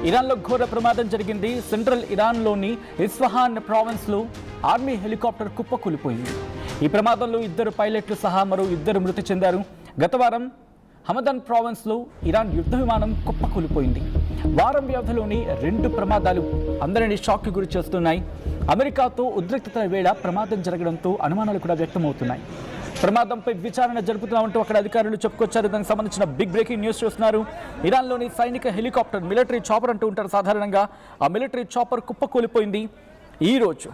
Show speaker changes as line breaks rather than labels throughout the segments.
ఇరాన్లో ఘోర ప్రమాదం జరిగింది. సెంట్రల్ ఇరాన్లోని ఇస్ఫహాన్ ప్రావిన్స్లో ఆర్మీ హెలికాప్టర్ కుప్పకూలిపోయింది. ఈ ప్రమాదంలో 2 పైలట్లు సహా మరో 2 మృతి చెందారు. గత వారం హమదన్ ప్రావిన్స్లో ఇరాన్ యుద్ధ విమానం కుప్పకూలిపోయింది. వారం వ్యవధిలోని 2 ప్రమాదాలు అందరినీ షాక్కి గురి చేస్తున్నాయి. అమెరికాతో ఉద్రిక్తతల వేళ ప్రమాదం జరగడంతో అనుమానాలు కూడా వ్యక్తమవుతున్నాయి. ప్రమాదంపై విచారణ జరుపుతున్నామంటూ అక్కడ అధికారులు చెప్పుకొచ్చారు. దానికి సంబంధించిన బిగ్ బ్రేకింగ్ న్యూస్ చూస్తున్నారు. ఇరాన్లోని సైనిక హెలికాప్టర్, మిలిటరీ చాపర్ అంటూ ఉంటారు సాధారణంగా, ఆ మిలిటరీ చాపర్ కుప్పకూలిపోయింది. ఈరోజు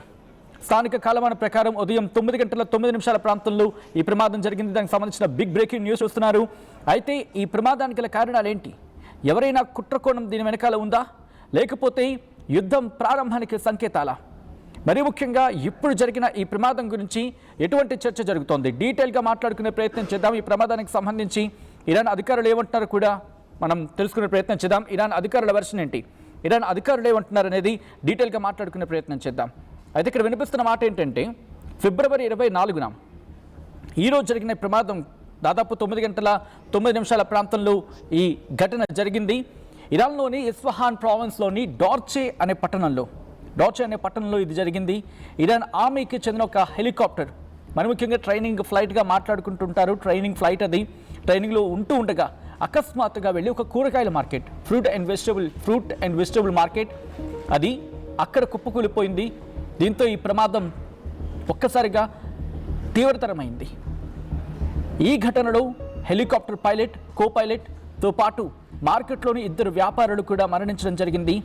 స్థానిక కాలమాన ప్రకారం ఉదయం 9:09 ప్రాంతంలో ఈ ప్రమాదం జరిగింది. దానికి సంబంధించిన బిగ్ బ్రేకింగ్ న్యూస్ చూస్తున్నారు. అయితే ఈ ప్రమాదానికి గల కారణాలు ఏంటి? ఎవరైనా కుట్రకోణం దీని వెనకాల ఉందా, లేకపోతే యుద్ధం ప్రారంభానికి సంకేతాలా? మరి ముఖ్యంగా ఇప్పుడు జరిగిన ఈ ప్రమాదం గురించి ఎటువంటి చర్చ జరుగుతోంది? డీటెయిల్గా మాట్లాడుకునే ప్రయత్నం చేద్దాం. ఈ ప్రమాదానికి సంబంధించి ఇరాన్ అధికారులు ఏమంటున్నారు కూడా మనం తెలుసుకునే ప్రయత్నం చేద్దాం. ఇరాన్ అధికారుల వెర్షన్ ఏంటి, ఇరాన్ అధికారులు ఏమంటున్నారు అనేది డీటెయిల్గా మాట్లాడుకునే ప్రయత్నం చేద్దాం. అయితే ఇక్కడ వినిపిస్తున్న మాట ఏంటంటే, ఫిబ్రవరి 24న ఈరోజు జరిగిన ప్రమాదం దాదాపు 9:09 ప్రాంతంలో ఈ ఘటన జరిగింది. ఇరాన్లోని ఇస్ఫహాన్ ప్రావిన్స్లోని డార్చే అనే పట్టణంలో ఇది జరిగింది. ఇరాన్ ఆర్మీకి చెందిన ఒక హెలికాప్టర్, మరి ముఖ్యంగా ట్రైనింగ్ ఫ్లైట్గా మాట్లాడుకుంటుంటారు. ట్రైనింగ్ ఫ్లైట్ అది ట్రైనింగ్లో ఉంటూ ఉండగా అకస్మాత్తుగా వెళ్ళి ఒక కూరగాయల market, fruit and vegetable market, అది అక్కడ కుప్పకూలిపోయింది. దీంతో ఈ ప్రమాదం ఒక్కసారిగా తీవ్రతరమైంది. ఈ ఘటనలో హెలికాప్టర్ పైలట్, కో పైలట్తో పాటు మార్కెట్లోని 2 వ్యాపారులు కూడా మరణించడం జరిగింది.